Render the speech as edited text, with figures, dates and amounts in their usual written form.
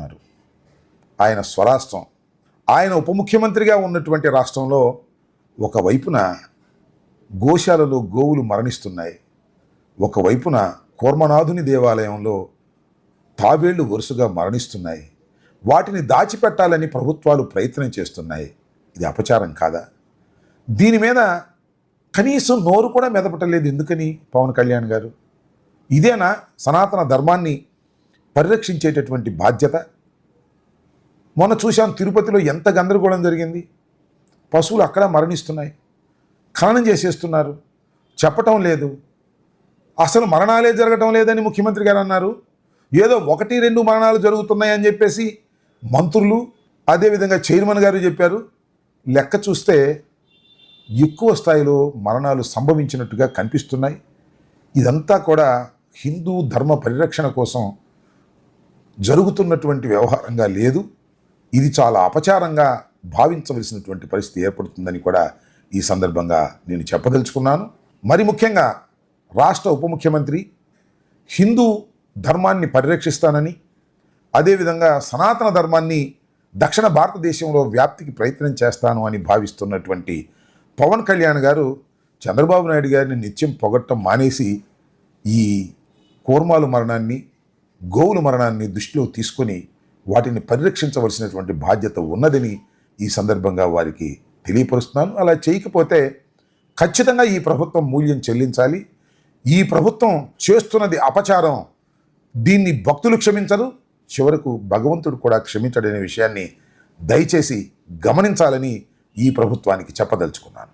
చేస్తున్నారు. ఆయన స్వరాష్ట్రం, ఆయన ఉప ముఖ్యమంత్రిగా ఉన్నటువంటి రాష్ట్రంలో ఒకవైపున గోశాలలో గోవులు మరణిస్తున్నాయి, ఒకవైపున కూర్మనాథుని దేవాలయంలో తాబేళ్లు వరుసగా మరణిస్తున్నాయి. వాటిని దాచిపెట్టాలని ప్రభుత్వాలు ప్రయత్నం చేస్తున్నాయి. ఇది అపచారం కాదా? దీని మీద కనీసం నోరు కూడా మెదపటలేదు. ఎందుకని పవన్ కళ్యాణ్ గారు? ఇదేనా సనాతన ధర్మాన్ని పరిరక్షించేటటువంటి బాధ్యత? మొన్న చూశాం తిరుపతిలో ఎంత గందరగోళం జరిగింది. పశువులు అక్కడ మరణిస్తున్నాయి, ఖననం చేసేస్తున్నారు, చెప్పటం లేదు. అసలు మరణాలే జరగటం లేదని ముఖ్యమంత్రి గారు అన్నారు. ఏదో 1-2 మరణాలు జరుగుతున్నాయని చెప్పేసి మంత్రులు అదేవిధంగా చైర్మన్ గారు చెప్పారు. లెక్క చూస్తే ఎక్కువ స్థాయిలో మరణాలు సంభవించినట్టుగా కనిపిస్తున్నాయి. ఇదంతా కూడా హిందూ ధర్మ పరిరక్షణ కోసం జరుగుతున్నటువంటి వ్యవహారంగా లేదు. ఇది చాలా అపచారంగా భావించవలసినటువంటి పరిస్థితి ఏర్పడుతుందని కూడా ఈ సందర్భంగా నేను చెప్పదలుచుకున్నాను. మరి ముఖ్యంగా రాష్ట్ర ఉప ముఖ్యమంత్రి హిందూ ధర్మాన్ని పరిరక్షిస్తానని, అదేవిధంగా సనాతన ధర్మాన్ని దక్షిణ భారతదేశంలో వ్యాప్తికి ప్రయత్నం చేస్తాను అని భావిస్తున్నటువంటి పవన్ కళ్యాణ్ గారు చంద్రబాబు నాయుడు గారిని నిత్యం పొగట్టం మానేసి ఈ కూర్మాల మరణాన్ని, గోవుల మరణాన్ని దృష్టిలో తీసుకొని వాటిని పరిరక్షించవలసినటువంటి బాధ్యత ఉన్నదని ఈ సందర్భంగా వారికి తెలియపరుస్తున్నాను. అలా చేయకపోతే ఖచ్చితంగా ఈ ప్రభుత్వం మూల్యం చెల్లించాలి. ఈ ప్రభుత్వం చేస్తున్నది అపచారం. దీన్ని భక్తులు క్షమించరు, చివరకు భగవంతుడు కూడా క్షమించడనే విషయాన్ని దయచేసి గమనించాలని ఈ ప్రభుత్వానికి చెప్పదలుచుకున్నాను.